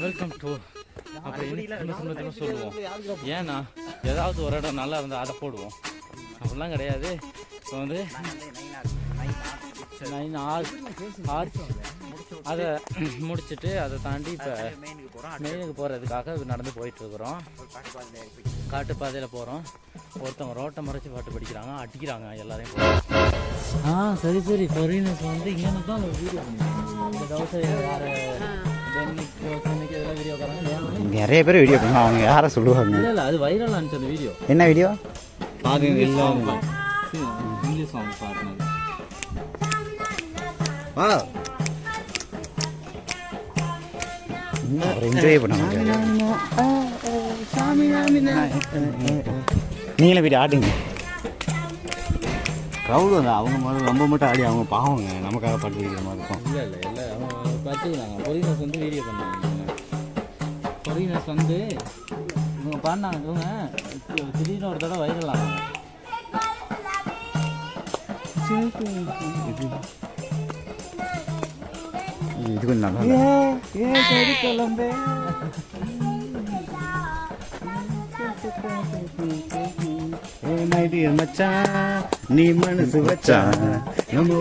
Welcome to அப்புறம் சொல்லுவோம். ஏன்னா ஏதாவது ஒரு இடம் நல்லா இருந்தால் அதை போடுவோம், அப்படிலாம் கிடையாது. இப்போ வந்து 9 ஆர்ச் அதை முடிச்சுட்டு அதை தாண்டி இப்போ மெயினுக்கு போகிறதுக்காக நடந்து போயிட்டுருக்குறோம். காட்டுப்பாதையில் போகிறோம். ஒருத்தவங்க ரோட்டை மறைச்சி பாட்டு படிக்கிறாங்க, அடிக்கிறாங்க எல்லாரையும். சரி சரி ஃபாரினர்ஸ் வந்து இங்கே தான் வீடியோ நிறைய பேர் வீடியோ பண்ணுவாங்க. அவங்க யாரை சொல்லுவாங்க? இல்லை அது வைரல் ஆனிச்சு அந்த வீடியோ. என்ன வீடியோ? இங்கிலீஷ் சாங் பாருங்க. என்ஜாய் பண்ணாங்க. நீங்களும் வீடியோ ஆடுங்க. க்ரௌடு வந்து அவங்க ரொம்ப மட்டும் ஆடி அவங்க பாவங்க, நமக்காக பாட்டு வைக்கிற மாதிரி இருக்கும். இல்லை இல்லை இல்லை அவங்க பார்த்துக்கிறாங்க. ஃபாரினர்ஸ் வந்து வீடியோ பண்ணாங்க. ஃபாரினர்ஸ் வந்து இவங்க பாடினாங்க. இவங்க திடீர்னு ஒரு தடவை வைரல் ஆனாங்க. இது கொஞ்சம் நல்லா மச்சான், நீ மனசு வச்சா நம்ம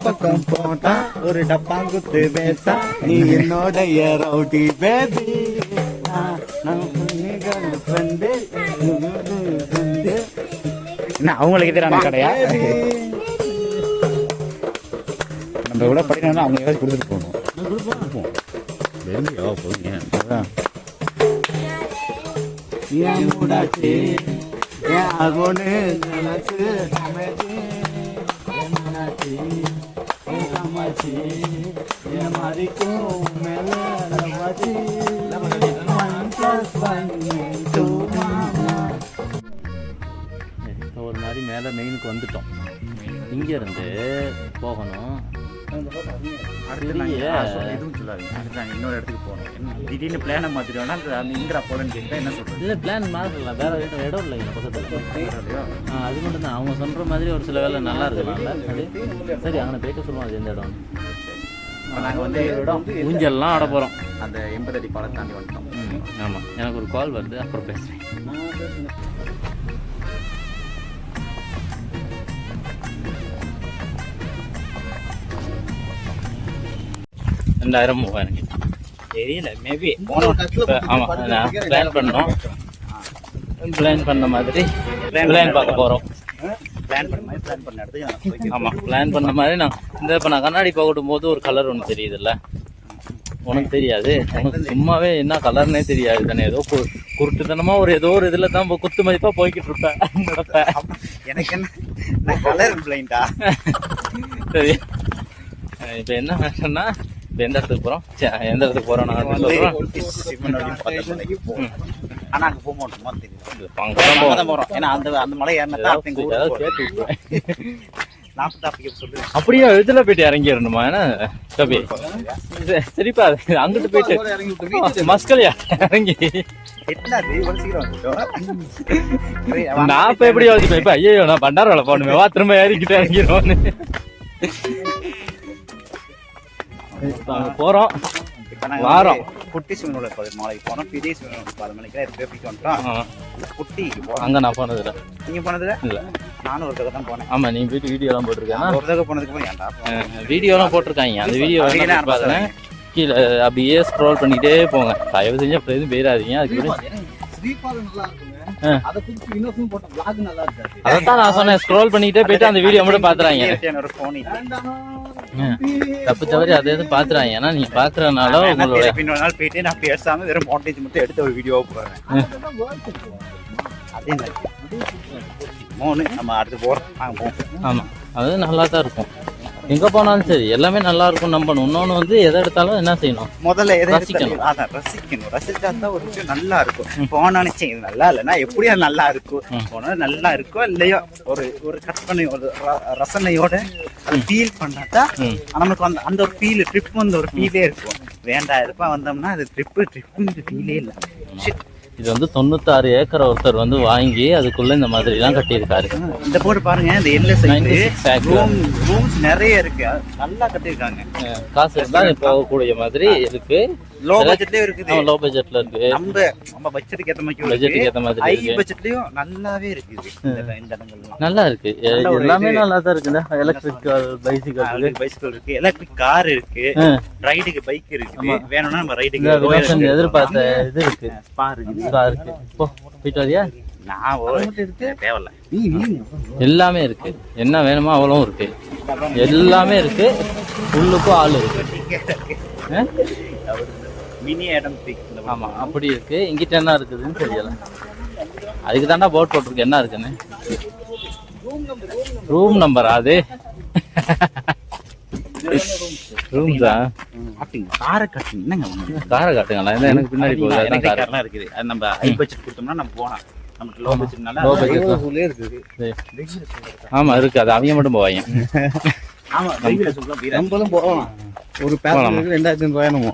பக்கம் போட்டா ஒரு டப்பாங்குத்து பேசா நீ என்னோட ரவுடி பேபி. அவங்களுக்கு எதிரான கடையா? நம்ம கூட படிக்கணும்னா அவங்க ஏதாச்சும் கொடுத்துட்டு போகணும். ஒரு மாதிரி மேலே மெயினுக்கு வந்துட்டோம். இங்கேருந்து போகணும். இன்னொரு இடத்துக்கு போகணும். திடீர்னு பிளானை மாற்றிட்டோம்னா அந்த இங்கரா போலன்னு கேட்டால் என்ன சொல்கிறது? இல்லை பிளான் மாற்றலாம், வேறு இடம் இல்லை இங்கே பக்கத்தில். அது மட்டும் தான் அவங்க சொல்கிற மாதிரி ஒரு சில வேலை நல்லா இருக்குல்ல. சரி அங்கே போய்ட்டு சொல்லுவோம் அது எந்த இடம். நாங்கள் வந்து இடம் ஊஞ்சல்லாம் ஆட போகிறோம். அந்த 80 அடி பாலம் தாண்டி வந்துட்டோம். ஆமாம், எனக்கு ஒரு கால் வருது, அப்புறம் பேசுகிறேன். எனக்கு தெரியல, மேபி ஆமாம் நான் பிளான் பண்ணோம். பிளான் பண்ண மாதிரி பிளான் பார்க்க போகிறோம். ஆமாம் பிளான் பண்ண மாதிரி நான் இந்த இப்போ நான் கண்ணாடி பார்க்கட்டும் போது ஒரு கலர் ஒன்று தெரியுதுல்ல, உனக்கு தெரியாது. உனக்கு சும்மாவே என்ன கலர்னே தெரியாது தானே. ஏதோ குருட்டுத்தனமாக ஏதோ ஒரு இதில் தான் குத்து மதிப்பாக போய்கிட்டு இருப்பேன் நடப்பேன். எனக்கு என்ன கலர் பிளைண்டா? சரி இப்போ என்ன வேணும்னா இப்போ எந்த இடத்துக்கு போகிறோம், எந்த இடத்துக்கு போகிறோம் நாங்கள் ஆனால் அங்கே போக மாட்டோமா தெரியும். ஏன்னா அந்த மலை ஏறினா அப்படியே இதுல போயிட்டு இறங்கிடணுமா? ஏன்னா சரிப்பா அங்கிட்டு போயிட்டு மஸ்கலியா இறங்கி நான் இப்ப எப்படி யோசிப்பேன். இப்ப ஐயோ நான் பண்டார வேலை போகணுமே, வா திரும்ப ஏறிக்கிட்டு இறங்கிடுவோன்னு போறோம். வாரம் குட்டி சிவனோட மாலைக்கு போனோம். பெரிய சிவனோட 4 மணிக்கு போயிட்டு வந்துட்டோம். குட்டி அங்க நான் போனதுல. நீங்க போனதுல? இல்ல நானும் ஒரு தடவை தான் போனேன். ஆமா நீ போயிட்டு வீடியோ எல்லாம் போட்டிருக்கேன். ஒரு தடவை போனதுக்கு ஏன்டா வீடியோ எல்லாம் போட்டிருக்காங்க. அந்த வீடியோ பாத்தேன். கீழே அப்படியே ஸ்க்ரோல் பண்ணிக்கிட்டே போங்க. தயவு செஞ்சு அப்படி எதுவும் போயிடாதீங்க. அதுக்கு அதான் நான் சொன்னேன், ஸ்க்ரோல் பண்ணிக்கிட்டே போயிட்டு அந்த வீடியோ மட்டும் பாத்துறாங்க. தப்பு தவறி அதை எதுவும் பாத்துறாங்க. ஏன்னா நீங்க பாக்குறதுனால உங்களோட நாள் போயிட்டு நான் பேசாம வெறும் மாண்டேஜ் மட்டும் எடுத்து ஒரு வீடியோ போடுறேன். அதே நம்ம அடுத்து போறோம். ஆமா அது நல்லா தான் இருக்கும். எங்க போனாலும் சரி எல்லாமே நல்லா இருக்கும் நம்பணும். இன்னொன்னு வந்து எதை எடுத்தாலும் என்ன செய்யணும், முதல்ல எதை ரசிக்கணும். அதான் ரசிக்கணும். ரசிச்சா தான் ஒரு விஷயம் நல்லா இருக்கும். போனாலும் இது நல்லா இல்லைன்னா எப்படியா நல்லா இருக்கும், போனா நல்லா இருக்கோ இல்லையோ ஒரு ஒரு கற்பனை ஒரு ரசனையோட ஃபீல் பண்ணாதான் நமக்கு அந்த ஒரு ஃபீல் ட்ரிப் வந்து ஒரு ஃபீலே இருக்கும். வேண்டாம் இருப்பா வந்தோம்னா அது ட்ரிப்பு ஃபீலே இல்லை. இது வந்து 96 ஏக்கர் ஒருத்தர் வந்து வாங்கி அதுக்குள்ள இந்த மாதிரி எல்லாம் கட்டியிருக்காரு. இந்த போர்டு பாருங்க, இந்த எல்ல 96 acre. ரூம்ஸ் நிறைய இருக்கு, நல்லா கட்டியிருக்காங்க. காசு இருந்தா போகக்கூடிய மாதிரி இருக்கு. லோ பட்ஜெட்லயே இருக்குது. லோ பட்ஜெட்ல இருக்கு. நம்ம பட்ஜெட்டுக்கு ஏத்த மாதிரி பட்ஜெட்டுக்கு ஏத்த மாதிரி ஹை இருக்கு. பட்ஜெட்லயும் நல்லாவே இருக்குது. இந்த இடங்கள்லாம் நல்லா இருக்கு. எல்லாமே நல்லா தான் இருக்குங்க. எலக்ட்ரிக் பைசிக்கல் இருக்கு, எலக்ட்ரிக் கார் இருக்கு, ரைடுக்கு பைக் இருக்கு. வேணும்னா நம்ம ரைடுக்கு எதிர்பார்த்த இது இருக்கு. ஸ்பா இருக்கு. போ போயிட்டு வரியா? தேவையில்ல. எல்லாமே இருக்கு. என்ன வேணுமோ அவ்வளவும் இருக்கு. எல்லாமே இருக்கு. உள்ளுக்கும் ஆள் இருக்கு. மினி இடம். ஆமா அப்படி இருக்கு. இங்கிட்ட என்ன இருக்குதுன்னு தெரியல. அதுக்கு தாண்டா போட் போட்டிருக்கு. என்ன இருக்குன்னு ரூம் நம்பர் அது ரூம் தான். காரை கட்டுங்க, என்னங்க காரை காட்டுங்களா? எனக்கு பின்னாடி போகுது. கார்லாம் இருக்குது. அது நம்ம ஹை பட்ஜெட் கொடுத்தோம்னா நம்ம போகலாம். நமக்கு லோ பட்ஜெட்னால லோ பட்ஜெட் இருக்குது. ஆமா இருக்கு. அது அவங்க மட்டும் போவாங்க. ஆமா நம்மளும் போகலாம். ஒரு பேசஞ்சருக்கு 2500 ரூபாய் என்னமோ.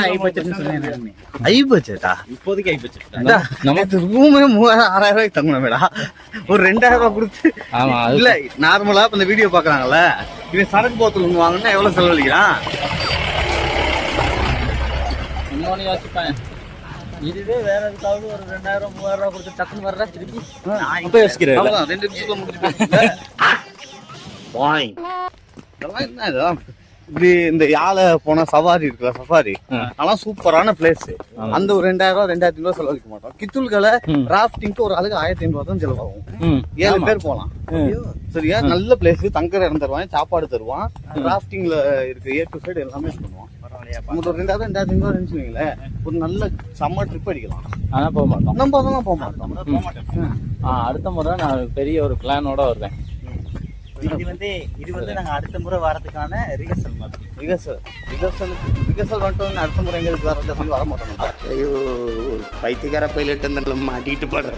ஹை பட்ஜெட்னு சொன்னேன். ஹை பட்ஜெட்டா? இப்போதைக்கு ஹை பட்ஜெட். நமக்கு ரூமே 3000-6000 ரூபாய்க்கு தங்கணுமேடா. ஒரு 2000 ரூபாய் கொடுத்து. ஆமா இல்ல நார்மலா இப்ப இந்த வீடியோ பாக்குறாங்கல்ல, இவன் சரக்கு போத்தல் ஒண்ணு வாங்கினா எவ்வளவு செலவழிக்கிறான்? இன்னொன்னு யோசிப்பேன். இதுவே வேற எதுக்காவது ஒரு 2000-3000 ரூபாய் கொடுத்து டக்குன்னு வர்றா திருப்பி. இப்ப யோசிக்கிறேன். அவ்வளவுதான், 2 நிமிஷத்துல முடிச்சு போயிடுங்க. பாய் இதெல்லாம் என்ன இதெல்லாம்? இப்படி இந்த யானை போன சஃபாரி இருக்குல்ல, சஃபாரி அதெல்லாம் சூப்பரான பிளேஸ். அந்த ஒரு 2000 ரூபாய் 2500 ரூபாய் செலவழிக்க மாட்டோம். கித்துல்களை ராஃப்டிங்க்கு ஒரு ஆளுக்கு 1500 ரூபாய் தான் செலவாகும். 7 பேர் போலாம். சரியா? நல்ல பிளேஸ். தங்குற இடம் தருவான், சாப்பாடு தருவான், ராஃப்டிங்ல இருக்கு ஏ டு சைடு எல்லாமே பண்ணுவான். உங்களுக்கு ஒரு 2000-2500 ரூபாய் இருந்துச்சுங்களேன், ஒரு நல்ல செம்ம ட்ரிப் அடிக்கலாம். ஆனா போக மாட்டோம். நம்ம அதெல்லாம் போக மாட்டோம். அடுத்த முறை நான் பெரிய ஒரு பிளானோட வருவேன். இது வந்து நாங்க அடுத்த முறை வரதுக்கான ரிஹர்சல் மாதிரி. ரிஹர்சல் வந்துட்டு அடுத்த முறை எங்களுக்கு வர சொல்லி வர மாட்டோம். ஐயோ, பைத்தியக்கார பைலட் அந்த மாட்டிட்டு பாடு.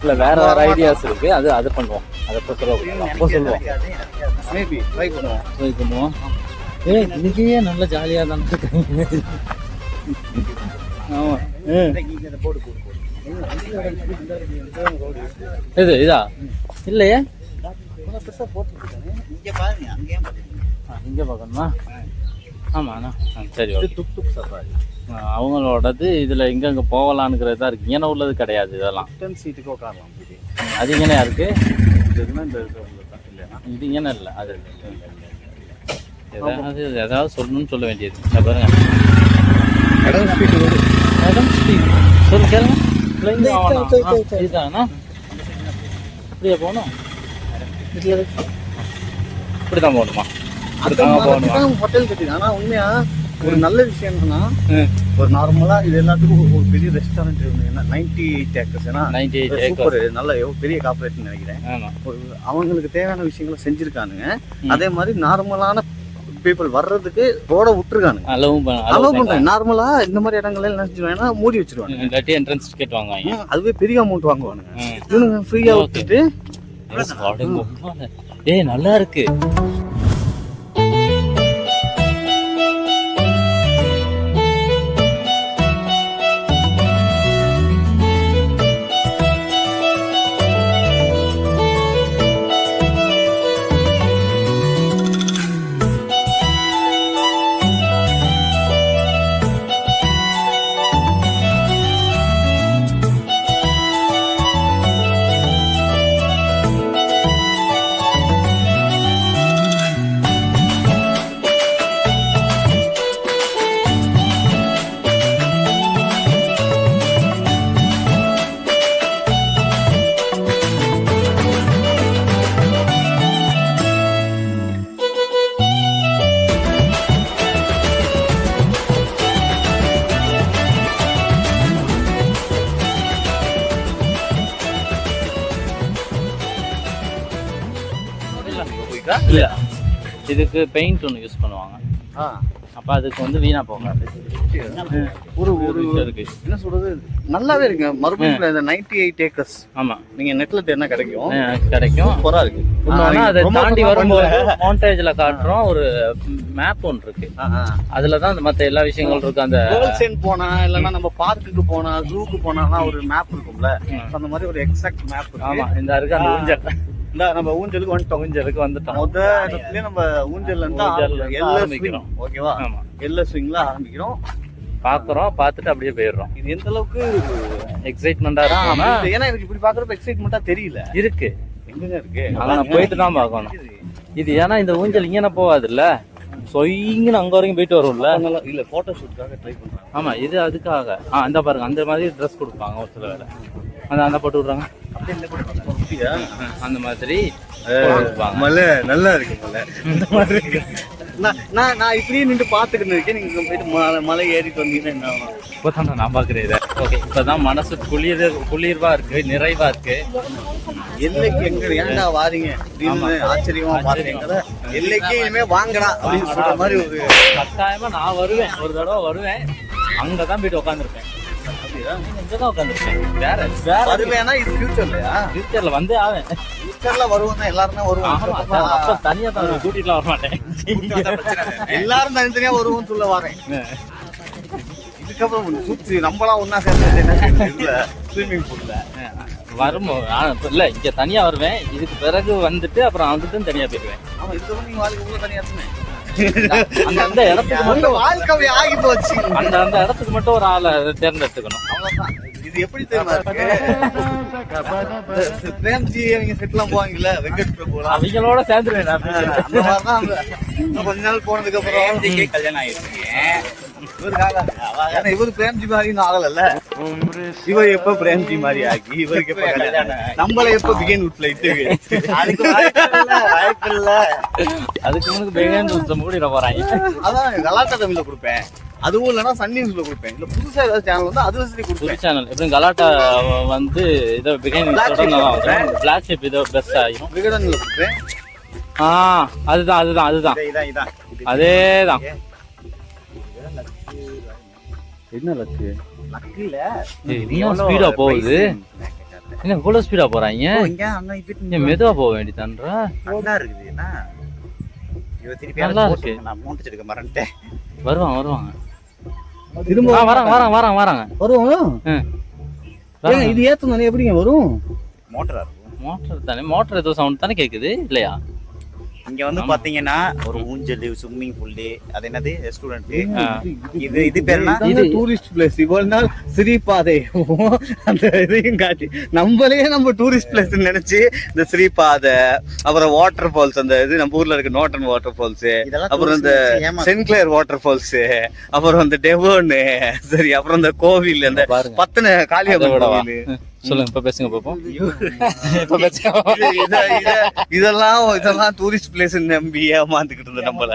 இல்ல வேற வேற ஐடியாஸ் இருக்கு. அது பண்ணுவோம். அதை சொல்லுவோம். மேபி ட்ரை பண்ணுவோம். இதுக்கே நல்ல ஜாலியா தான் இருக்காங்க. ஆமா இதா இல்லையே. இங்க பார்க்கணுமா? ஆமாண்ணா சரி. அவங்களோடது இதுல எங்கெங்க போகலான்னுங்கிறது தான் இருக்கு. இங்கே உள்ளது கிடையாது. இதெல்லாம் சீட்டுக்கு உட்காரலாம். அது இங்கே இருக்கு. இது இங்கே இல்லை. அது ஏதாவது சொல்லணும்னு சொல்ல வேண்டியது. பாருங்க சொல்லு கேளுங்க. இதுதானா? இப்படியா போகணும்? இப்படிதான் போகணுமா? ஹோட்டல் கட்டி. ஆனா உண்மையா ஒரு நல்ல விஷயம் என்னன்னா, ஒரு நார்மலா இது எல்லாத்துக்கும் ஒரு பெரிய ரெஸ்டாரண்ட் 98 ஏக்கர்ஸ். 98 சூப்பர். நல்ல பெரிய கார்பரேட் நினைக்கிறேன். அவங்களுக்கு தேவையான விஷயங்களை செஞ்சிருக்கானுங்க. அதே மாதிரி நார்மலான பீப்புள் வர்றதுக்கு ரோட விட்டுருக்கானுங்க. அலோவ் பண்றாங்க. நார்மலா இந்த மாதிரி இடங்கள்ல என்ன செஞ்சுருவாங்கன்னா மூடி வச்சிருவாங்க. இல்லாட்டி என்ட்ரன்ஸ் டிக்கெட் வாங்குவாங்க. அதுவே பெரிய அமௌண்ட் வாங்குவானுங்க. இவனுங்க ஃப்ரீயா விட்டுட்டு நல்லா இருக்கு. இல்ல இதுக்கு பெயிண்ட் ஒன்று யூஸ் பண்ணுவாங்க. அப்ப அதுக்கு வந்து வீணா போகாது. ஒரு இருக்கு. என்ன சொல்றது, நல்லாவே இருக்கு. மறுபடியும் இந்த 98 ஏக்கர்ஸ். ஆமா, நீங்க நெட்ல என்ன கிடைக்கும் சூப்பரா இருக்கு. இன்னொன்னு அதை ரொம்ப தாண்டி சொன்னா வரும்போது மாண்டேஜ்ல காட்டுறோம் ஒரு மேப் ஒன்று இருக்கு. அதுலதான் அந்த மத்த எல்லா விஷயங்களும் இருக்கு. அந்த கோல்சென் போனா இல்லன்னா நம்ம பார்க்குக்கு போனா ஜூக்கு போனா ஒரு மேப் இருக்கும்ல, அந்த மாதிரி ஒரு எக்ஸாக்ட் மேப் இருக்கு. ஆமா இந்த இருக்கு அந்த ஊஞ்சல். இந்த நம்ம ஊஞ்சலுக்கு வந்துட்டோம். ஊஞ்சலுக்கு வந்துட்டோம். இடத்துலயே நம்ம ஊஞ்சல்ல இருந்து ஆரம்பிக்கிறோம். ஓகேவா? ஆமா எல்லா ஸ்விங்ல ஆரம்பிக்கிறோம். பாக்குறோம், பார்த்துட்டு அப்படியே போயிடுறோம். இது எந்த அளவுக்கு எக்ஸைட்மெண்டா இருக்கும்னா ஏன்னா எனக்கு இப்படி பாக்குறப்ப எக்ஸைட்மெண்டா தெரியல. இருக்கு. எங்க இருக்கு நான் போயிட்டு தான் பார்க்கணும். இது ஏன்னா இந்த ஊஞ்சல் இங்கே போகாது இல்ல, சொயிங்கன்னு அங்க வரைக்கும் போயிட்டு வரும்ல. இல்ல போட்டோ ஷூட்டுக்காக ட்ரை பண்றாங்க. ஆமா இது அதுக்காக. அந்த பாருங்க அந்த மாதிரி ட்ரெஸ் கொடுப்பாங்க ஒரு சில வேலை. அந்த போட்டு விடுறாங்க அந்த மாதிரி மலை நல்லா இருக்கு. மலை இந்த மாதிரி இருக்கு. நான் இப்படியே நின்று பாத்துக்கிட்டு இருக்கேன். நீங்க போயிட்டு மலை ஏறிட்டு வந்தீங்கன்னா என்ன ஆகும்? இப்பதான் நான் பாக்குறேன் இதை. ஓகே இப்பதான் மனசு குளிர்வா இருக்கு, நிறைவா இருக்கு. எல்லைக்கு எங்க ஏன்டா வாரீங்க அப்படின்னு ஆச்சரியமா பாத்தீங்க. எல்லைக்கு இனிமே வாங்கடா அப்படின்னு சொல்ற மாதிரி ஒரு கட்டாயமா நான் வருவேன். ஒரு தடவை வருவேன், அங்கதான் போயிட்டு உட்காந்துருப்பேன். இங்கதான் உட்காந்துருப்பேன். வேற வருவேன்னா இது ஃபியூச்சர்லயா? ஃபியூச்சர்ல வந்து ஆவேன். ஃபியூச்சர்ல வருவோம் தான், எல்லாரும் தான் வருவாங்க. அப்ப தனியா தான் கூட்டிட்டுலாம் வர மாட்டேன். எல்லாரும் தனித்தனியா வருவோம்னு சொல்ல வரேன். இதுக்கப்புறம் சுத்தி நம்மளாம் ஒன்னா சேர்ந்து ஸ்விம்மிங் பூல்ல வரும்போது இல்ல இங்க தனியா வருவேன். இதுக்கு பிறகு வந்துட்டு அப்புறம் வந்துட்டு தனியா போயிடுவேன். ஆமா இதுக்கு நீங்க வாழ்க்கை தனியா இருந்தேன். அந்த இடத்துக்கு மட்டும் வாழ்க்கை ஆகி போச்சு. அந்த இடத்துக்கு மட்டும் ஒரு ஆளை தேர்ந்தெடுத்துக்கணும். அவ்வளவுதான். இது எப்படி தெரியுமா இருக்கு? பிரேம்ஜி அவங்க செட்லாம் போவாங்கல்ல, வெங்கட் பிரபு அவங்களோட சேர்ந்துருவேன். அந்த மாதிரிதான் கொஞ்ச நாள் போனதுக்கு அப்புறம் கல்யாணம் ஆயிடுச்சு. இவரு பிரேம்ஜி மாதிரி ஆகல. இவர் எப்ப பிரேம்ஜி மாதிரி ஆகி இவருக்கு எப்ப கல்யாணம், நம்மள எப்ப பிகேன் வீட்டுல இட்டு வாய்ப்பு இல்ல. அதுக்கு முன்னாடி பிகேன் கூட்டிட போறாங்க. அதான் கலாட்டா தமிழ்ல கொடுப்பேன். அதுவும் இல்லைன்னா சன் நியூஸ்ல கொடுப்பேன். இல்ல புதுசா ஏதாவது சேனல் வந்து அதுல சரி கொடுப்பேன். சேனல் எப்படி கலாட்டா வந்து இதோ பிகேன் பிளாக் ஷிப் இதோ பெஸ்ட் ஆகும். விகடன்ல கொடுப்பேன். அதுதான் அதேதான். என்ன லக்கு? லக்கு இல்ல. இன்னும் ஸ்பீடா போகுது. என்ன இவ்வளவு ஸ்பீடா போறாங்க? மெதுவா போக வேண்டியதான்றா. நல்லா இருக்குது. என்ன நல்லா இருக்கு. நான் மூட்டு எடுக்க மறந்துட்டேன். வருவாங்க திரும்ப வராங்க. வரும். இது ஏத்தணும் எப்படிங்க வரும்? மோட்டரா இருக்கும். மோட்டர் தானே. மோட்டர் ஏதோ சவுண்ட் தானே கேக்குது இல்லையா? இங்க வந்து பாத்தீங்கன்னா ஒரு ஊஞ்சல், ஸ்விம்மிங் பூல், அது என்னது ரெஸ்டாரண்ட். இது பேர் என்ன? இது டூரிஸ்ட் பிளேஸ். இவ்வளவு நாள் ஸ்ரீபாதை அந்த இதையும் காட்டி நம்ம டூரிஸ்ட் பிளேஸ் நினைச்சு இந்த ஸ்ரீபாதை, அப்புறம் வாட்டர் ஃபால்ஸ், அந்த இது நம்ம ஊர்ல இருக்கு நோட்டன் வாட்டர் ஃபால்ஸ், அப்புறம் இந்த சென்கிளேர் வாட்டர் ஃபால்ஸ், அப்புறம் அந்த டெவோன், சரி அப்புறம் இந்த கோவில், அந்த பத்தின காளியம்மன் கோவில். சொல்லுங்க இப்ப பேசுங்க பாப்போம். இதெல்லாம் டூரிஸ்ட் பிளேஸ் நம்பி ஏமாந்துக்கிட்டு இருந்த நம்மள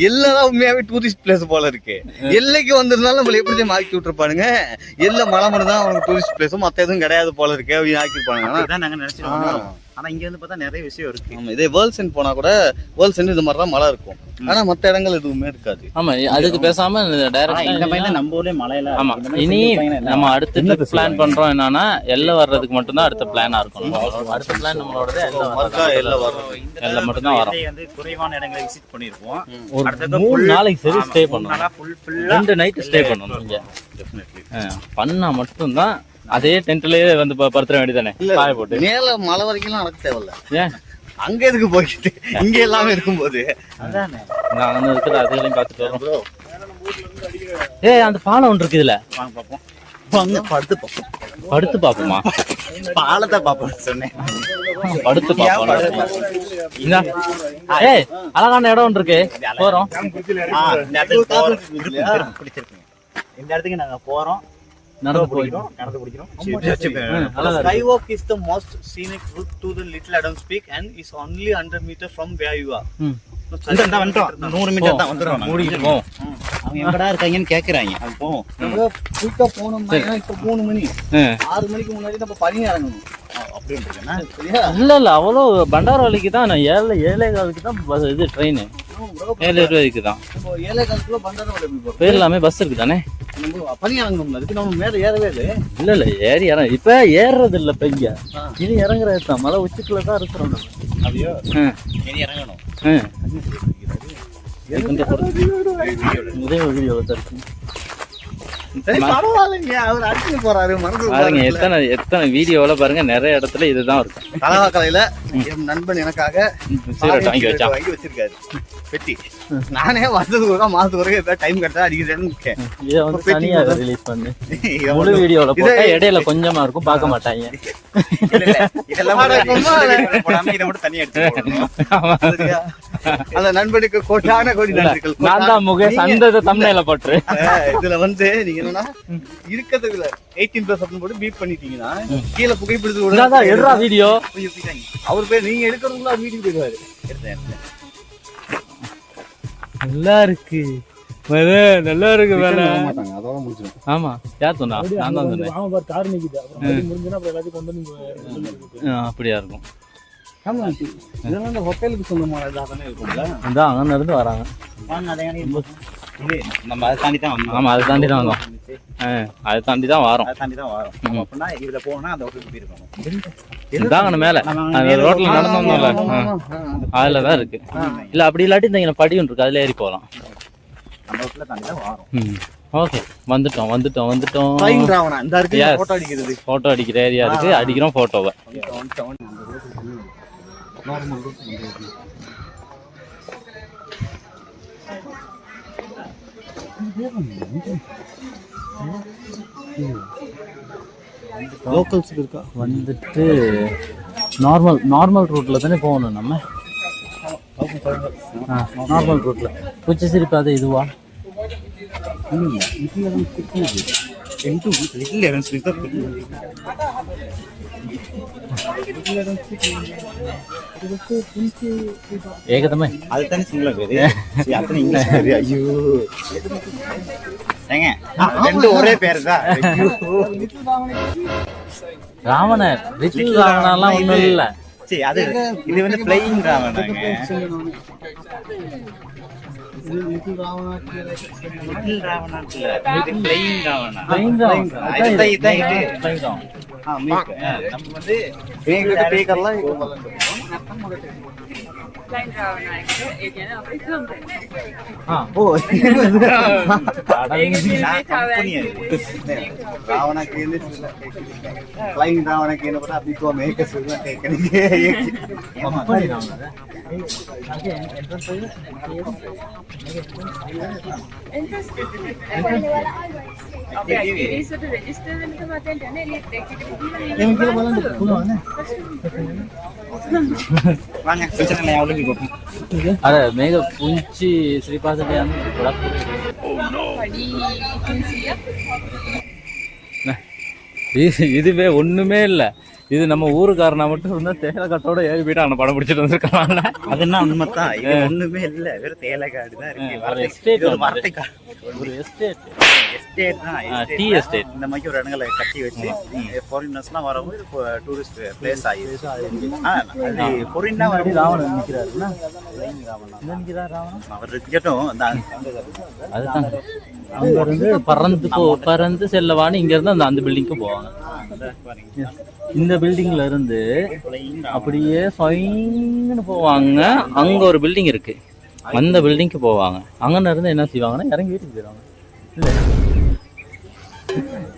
எல்லாம் உண்மையாவே டூரிஸ்ட் பிளேஸ் போல இருக்கு. எல்லைக்கு வந்திருந்தாலும் நம்மள எப்படி ஆக்கி விட்டுருப்பானுங்க. எல்ல மலை தான் அவனுக்கு டூரிஸ்ட் பிளேஸும் மத்த எதுவும் கிடையாது போல இருக்கு அப்படின்னு ஆக்கிருப்பானுங்க. நாங்க நினைச்சிருக்கோம். ஆனா இங்க வந்து பார்த்தா நிறைய விஷயம் இருக்கு. ஆமா இதே வேர்ல்ட் சென்ட் போனா கூட வேர்ல்ட் சென்ட் இது மாதிரி தான் மழை இருக்கும். ஆனா மத்த இடங்கள் எதுவுமே இருக்காது. ஆமா அதுக்கு பேசாம டைரக்டா இந்த மாதிரி நம்ம ஊர்லயே மலையில. ஆமா இனி நம்ம அடுத்த பிளான் பண்றோம் என்னன்னா எல்ல வர்றதுக்கு மட்டும் தான் அடுத்த பிளானா இருக்கும். அடுத்த பிளான் நம்மளோட எல்ல மட்டும் தான் வரும். வந்து குறைவான இடங்களை விசிட் பண்ணிருப்போம். ஒரு 3 நாளைக்கு சரி ஸ்டே பண்ணனும். 2 நைட் ஸ்டே பண்ணனும் இங்க. டெஃபினெட்லி பண்ணா மட்டும் தான் அதே டென்ட்லயே வந்து படுத்துற வேண்டியதானே. பாய போட்டு மேல மலை வரைக்கும் நடக்க தேவையில்ல. ஏன் அங்க எதுக்கு போயிட்டு இங்க எல்லாமே இருக்கும்போது அதானே நான் இருக்கிற அதுகளையும் பார்த்துட்டு வரோம். அந்த பாலம் ஒன்று இருக்கு இதுல. வாங்க பாப்போம். படுத்து பாப்போமா? பாலத்தை பாப்போம் சொன்னேன். படுத்து பாப்போம். அழகான இடம் ஒன்று இருக்கு. போறோம். இந்த இடத்துக்கு நாங்க போறோம். நடந்து போயிடும். Skywalk is the most scenic route to the Little Adams Peak and is only 100 meters from where you are. 100 metre தான் வந்துரும். மூடிடுவோம். அவங்க எங்கடா இருக்காங்கன்னு கேக்குறாங்க. அது போவோம். குயிக்கா போனோம்னா இப்ப 3 மணி 6 மணிக்கு முன்னாடி நம்ம பனி இறங்கணும். அப்படின்றதுன்னா இல்ல அவ்வளவு பண்டாரவலிக்கு தான். நான் 7:15 தான் இது ட்ரெயின். 7:20 தான். 7:15 பண்டாரவலி போயிடலாமே. பஸ் இருக்கு தானே. நம்ம பனி இறங்கணும்ல, அதுக்கு நம்ம மேல ஏறவே இல்லை. இல்ல இல்ல ஏறி இறங்க இப்ப ஏறுறது இல்ல இப்ப இங்க இது இறங்குறது தான் மலை உச்சிக்குள்ள தான் இருக்கிறோம் நம்ம. அப்படியோ இனி இறங்கணும். முதல் வீடியோல தான் இருக்கு. சரி, பரவாயில்லைங்க, அவர் அடிச்சு போறாரு மனசு. பாருங்க எத்தனை வீடியோல பாருங்க நிறைய இடத்துல இதுதான் இருக்கும். தலவாக்கலையில என் நண்பன் எனக்காக சீரட் வாங்கி வச்சிருக்காரு பெட்டி. நானே வருஷத்துக்கு ஒரு மாசத்துக்கு ஒரு ஏதாவது டைம் கிடைச்சா அடிக்கிறேன்னு இருக்கேன். இதை வந்து தனியா ரிலீஸ் பண்ணு. முழு வீடியோல போட்டா இடையில கொஞ்சமா இருக்கும், பார்க்க மாட்டாங்க. இதை மட்டும் தனியா எடுத்து அந்த நண்பனுக்கு கோட்டான கோடி நன்றிகள். நான் தான் முகேஷ் அந்த தம்ப்நெயில போட்டு இதுல வந்து நீங்க என்னன்னா இருக்கிறதுல 18+ அப்படின்னு போட்டு பீப் பண்ணிட்டீங்கன்னா கீழே புகைப்பிடிச்சு எடுறா வீடியோ. அவர் பேர் நீங்க எடுக்கிறதுக்குள்ள வீடியோ போயிடுவாரு. நல்லா இருக்கு நல்லா இருக்கு வேலை. மாட்டாங்க, அதோட முடிச்சிடும். ஆமா யார் சொன்னா? நான் தான் சொன்னேன். அப்படியா இருக்கும். ஆமா, இதெல்லாம் இந்த ஹோட்டலுக்கு சொந்தமானதாதானே இருக்கும்ல. இதான் அங்க இருந்து வராங்க. நம்ம அதை தாண்டி தான் வந்தோம். ஆமா அதை தாண்டி தான் வந்தோம். அதை தாண்டி தான் வரோம். அதை தாண்டி தான் வரோம். அப்படின்னா இதுல போனா அந்த ஹோட்டலுக்கு போயிருக்கணும். இதாங்க மேல அந்த ரோட்ல நடந்து வந்தோம்ல, அதுலதான் இருக்கு. இல்ல அப்படி இல்லாட்டி இந்த படி ஒன்று இருக்கு, அதுல ஏறி போகலாம். அந்த ஹோட்டல தாண்டி தான் வரோம். ஓகே, வந்துட்டோம். போட்டோ அடிக்கிற ஏரியா இருக்கு, அடிக்கிறோம் போட்டோவை. லோக்கல்ஸ் இருக்கா? வந்துட்டு நார்மல் ரூட்ல தானே போகணும் நம்ம. நார்மல் ரூட்ல உச்சி சிரிப்பாது இதுவா? ஏகதமே அதுதானே சிங்களம் பேரு. அத்தனை இங்கிலீஷ் பேரு. ஐயோ ஏங்க, ரெண்டு ஒரே பேரு தான். ராவணன் லிட்டில் ராவணன்லாம் ஒண்ணும் இல்ல. சரி, அது இது வந்து ஃப்ளையிங் ராவணாங்க. லிட்டில் ராவணா இல்ல, இது ஃப்ளையிங் ராவணா. இதான் இது. நம்ம வந்து பேக்கர்லாம் अरे मेघ पुंची श्रीपाद இதுவே ஒண்ணுமே இல்ல. இது நம்ம ஊருக்காரனா மட்டும் இருந்தா தேலக்காட்டோட ஏறி போயிட்டு அவனை படம் பிடிச்சிட்டு வந்திருக்காங்க. அது என்ன உண்மைதான், இது ஒண்ணுமே இல்ல, வெறும் தேலக்காடு தான் இருக்கு. ஒரு எஸ்டேட் தான், டீ எஸ்டேட். இந்த மாதிரி ஒரு இடங்களை கட்டி வச்சு ஃபாரினர்ஸ்லாம் வரவும் டூரிஸ்ட் பிளேஸ் ஆகிடுச்சு. அது ஃபாரின்னா வந்து ராவணன் நிக்கிறாருன்னா அவர் இருக்கட்டும். அதுதான் அங்க இருந்து பறந்து செல்லவான்னு இங்க இருந்து அந்த பில்டிங்க்கு போவாங்க. இந்த பில்டிங்ல இருந்து அப்படியே சொயின்னு போவாங்க. அங்க ஒரு பில்டிங் இருக்கு, அந்த பில்டிங்க்கு போவாங்க. அங்க இருந்து என்ன செய்வாங்கன்னா இறங்கி வீட்டுக்கு போயிடுவாங்க.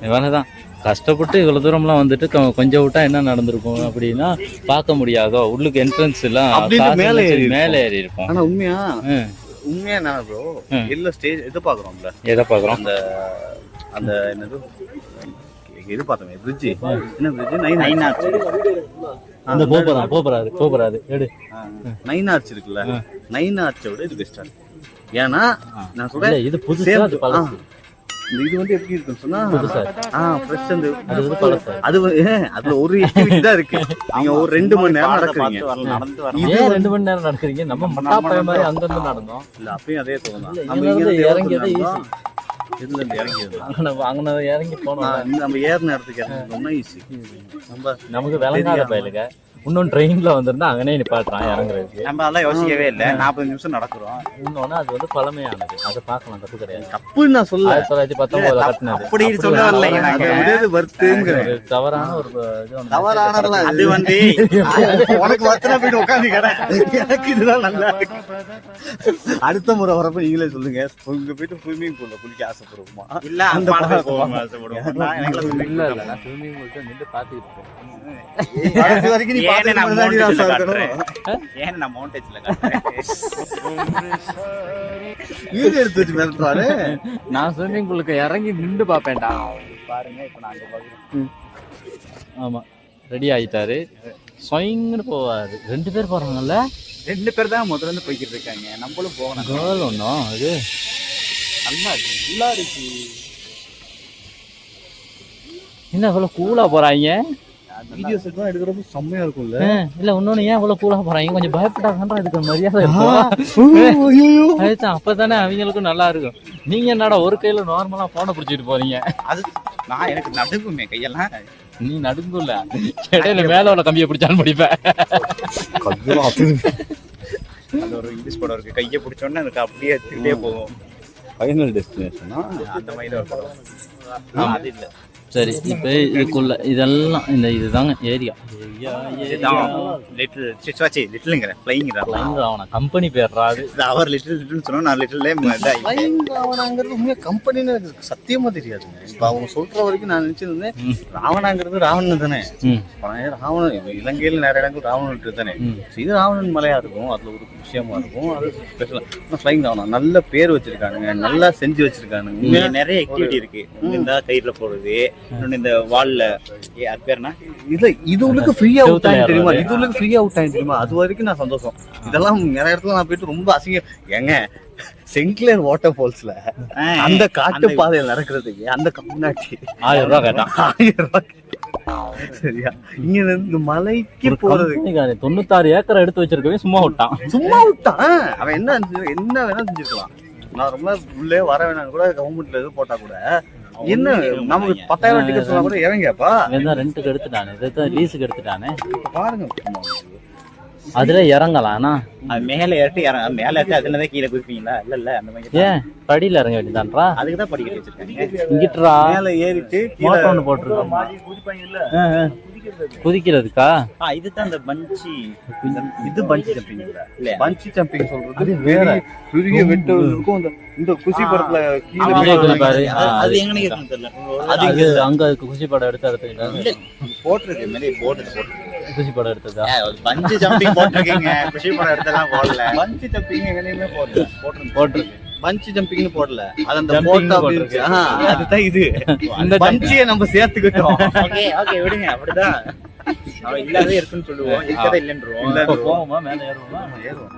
இவ்வளவுதான். கஷ்டப்பட்டு இவ்வளவு தூரம்லாம் வந்துட்டு கொஞ்சம் விட்டா என்ன நடந்திருக்கும் அப்படின்னா பார்க்க முடியாதோ. உள்ளுக்கு என்ட்ரன்ஸ் எல்லாம் மேலே ஏறி இருக்கும். ஆனா உண்மையா நான் ப்ரோ இல்ல ஸ்டேஜ் எதை பாக்குறோம்ல, எதை பாக்குறோம்? அந்த என்னது இது பார்த்தோமே பிரிட்ஜ். என்ன பிரிட்ஜ்? Nine arch. அந்த போறாரு எடு 9 ஆர்ச் இருக்குல்ல, 9 ஆர்ச்சோட இது பெஸ்டா. ஏன்னா நான் சொல்றேன் இது புதுசா, அது பழசு. இது வந்து எப்படி இருக்குன்னு சொன்னா ஃப்ரெஷ். அது அதுல ஒரு ஆக்டிவிட்டி தான் இருக்கு. நீங்க ஒரு 2 மணி நேரம் நடக்கிறீங்க. இதே 2 மணி நேரம் நடக்கிறீங்க. நம்ம மட்டாப்பய மாதிரி அங்க இருந்து நடந்தோம். இல்ல அப்பயும் அதே தோணும். நம்ம இறங்கியதே ஈஸி. இதுல இருந்து இறங்கியது அங்க இறங்கி போனோம். நம்ம ஏறின இடத்துக்கு இறங்கணும்னா ஈஸி. நமக்கு விளங்காத பயலுங்க இன்னொன்று ட்ரெயின்ல வந்திருந்தா அங்கனே நிப்பாட்டுறான் இறங்குறதுக்கு. நம்ம அதெல்லாம் யோசிக்கவே இல்லை. 40 நிமிஷம் நடக்கிறோம். இன்னொன்னு அது வந்து பழமையானது, அதை பார்க்கலாம், தப்பு கிடையாது. தப்புன்னு நான் சொல்ல 1919 கட்டினது. அப்படி சொல்ல வரலைங்க நாங்க. வருத்துங்கிறேன். தவறான ஒரு இது வந்து தவறானதெல்லாம் அது வந்து உனக்கு வத்தனா போயிட்டு உட்காந்து எனக்கு இதுதான் நல்லா இருக்கு. அடுத்த முறை வரப்ப நீங்களே சொல்லுங்க, இங்க போயிட்டு ஸ்விம்மிங் பூல்ல குளிக்க ஆசைப்படுவோமா? இல்ல அந்த படம் போவோம் ஆசைப்படுவோம். நான் எனக்கு இல்ல இல்ல நான் ஸ்விம்மிங் பூல்ல நின்று பார்த்துக்கிட்டு இருக்கேன். கடைசி வரைக்கும் நீ ஏன்னு நான் பாத்துட்டு தான் மவுண்டேஜ்ல சாப்பிடணும். காட்டுறேன். ஏன்னு நான் மவுண்டேஜ்ல காட்டுறேன். வீடியோ எடுத்து வச்சு மிரட்டுறாரு. நான் ஸ்விம்மிங் பூலுக்கு இறங்கி நின்று பார்ப்பேன்டா. பாருங்க இப்ப நான் அங்க பாக்குறேன். ஆமா, ரெடி ஆயிட்டாரு. ஸ்வைங்னு போவாரு. 2 பேர் போறாங்கல்ல. 2 பேர் தான் முதல்ல இருந்து போய்கிட்டு இருக்காங்க. நம்மளும் போகணும். கேர்ள் ஒன்றும் இது நல்லா இருக்கு, நல்லா இருக்கு. என்ன இவ்வளவு கூலா போறாங்க? வீடியோஸ் எல்லாம் எடுக்கிறப்ப செம்மையா இருக்கும்ல. இல்ல இன்னொன்னு ஏன் இவ்வளவு கூலா போறாங்க? கொஞ்சம் பயப்படாதான் இதுக்கு மரியாதை இருக்கும். அதுதான், அப்பதானே அவங்களுக்கும் நல்லா இருக்கும். நீங்க என்னடா ஒரு கையில நார்மலா போனை பிடிச்சிட்டு போறீங்க? அது நான் எனக்கு நடுவுமே கையெல்லாம். நீ நடுங்குல, இடையில மேல உள்ள கம்பியை பிடிச்சாலும் பிடிப்பேன். அது ஒரு இங்கிலீஷ் படம் இருக்கு, கையை பிடிச்சோன்னே எனக்கு அப்படியே எடுத்துக்கிட்டே போகும். ஃபைனல் டெஸ்டினேஷனா அந்த மாதிரி ஒரு படம். அது இல்ல. சரி, இப்ப இதுக்குள்ள இதெல்லாம் இந்த இதுதாங்க ஏரியா. லிட்டில் சிச்வாச்சி லிட்டில்ங்கற ஃப்ளைங்கற கம்பெனி பேர்ரா அது. அவர் லிட்டில் சொன்னா நான் லிட்டில்லே ஃப்ளைங் ராவணாங்கிறது உண்மையா கம்பெனின்னு எனக்கு சத்தியமா தெரியாதுங்க. இப்ப அவங்க சொல்ற வரைக்கும் நான் நினைச்சிருந்தேன் ராவணாங்கிறது ராவணன் தானே. ராவணன் இலங்கையில நிறைய இடங்கள் ராவணன் தானே. இது ராவணன் மலையா இருக்கும், அதுல ஒரு விஷயமா இருக்கும். அது ஸ்பெஷலா ஃப்ளைங் ராவணா நல்ல பேர் வச்சிருக்காங்க, நல்லா செஞ்சு வச்சிருக்காங்க. நிறைய ஆக்டிவிட்டி இருக்கு. இந்த கயிறுல போறது, இன்னொன்னு இந்த வால்ல அது பேர்னா இல்ல இது உங்களுக்கு ஃப்ரீயா அவுட் ஆயிட்டு தெரியுமா? இது உங்களுக்கு ஃப்ரீயா அவுட் ஆயிட்டு தெரியுமா? அது வரைக்கும் நான் சந்தோஷம். இதெல்லாம் நிறைய இடத்துல நான் போயிட்டு ரொம்ப அசிங்கம். ஏங்க சென்ட்லர் வாட்டர் ஃபால்ஸ்ல அந்த காட்டு பாதையில் நடக்கிறதுக்கு அந்த கம்யூனிட்டி 1000 ரூபாய் கேட்டான். 1000 ரூபாய். சரியா? இங்க இருந்து மலைக்கு போறது 96 ஏக்கர் எடுத்து வச்சிருக்கவே சும்மா விட்டான். சும்மா விட்டான். அவன் என்ன வேணா செஞ்சிருக்கலாம். நான் ரொம்ப உள்ளே வர வேணாம் கூட கவர்மெண்ட்ல எது போட்டா கூட என்ன நமக்கு 10,000 டிக்கெட் சொன்னா கூட எவங்கப்பா ரெண்டுக்கு எடுத்துட்டானே, லீஸுக்கு எடுத்துட்டானே. பாருங்க அதுல இறங்கலாம். அது மேல ஏறிட்டு மேல ஏறிட்டு அதுலதான் கீழே குதிப்பீங்களா? இல்ல அந்த மாதிரி. ஏன் படியில இறங்க வேண்டியதான்றா? அதுக்குதான் படிக்கட்டு வச்சிருக்காங்க. இங்கிட்டுறா மேல ஏறிட்டு மோட்டர் ஒன்று போட்டுருக்கோம் குதிக்கிறதுக்கா. இதுதான் அந்த பஞ்சி. இது பஞ்சி ஜம்பிங் இல்ல, பஞ்சி ஜம்பிங் சொல்றது வேற. பெரிய வெட்டு இருக்கும். இந்த குசி படத்துல அப்படியே குதிப்பாரு. அது எங்க இருக்குன்னு தெரியல. அது அங்க குசி படம் எடுத்து எடுத்துக்கிட்டாங்க. போட்டிருக்கு மேலே போட்டு குசி படம் எடுத்ததா? பஞ்சி ஜம்பிங் போட்டிருக்கீங்க, குஷி படம் எடுத்தெல்லாம் போடல. பஞ்சி ஜம்பிங் எங்கேயுமே போடல. போட்டிருக்கு. பஞ்சி ஜம்பிங்னு போடல. அது அந்த போட்டோ இருக்கு. அதுதான் இது. இந்த பஞ்சியை நம்ம சேர்த்துக்கிட்டோம். ஓகே ஓகே விடுங்க. அப்படிதான் அவன் இல்லாதே இருக்குன்னு சொல்லுவோம், இருக்கதே இல்லைன்றோம். போவோமா மேல ஏறுவோமா? ஏறுவோம்.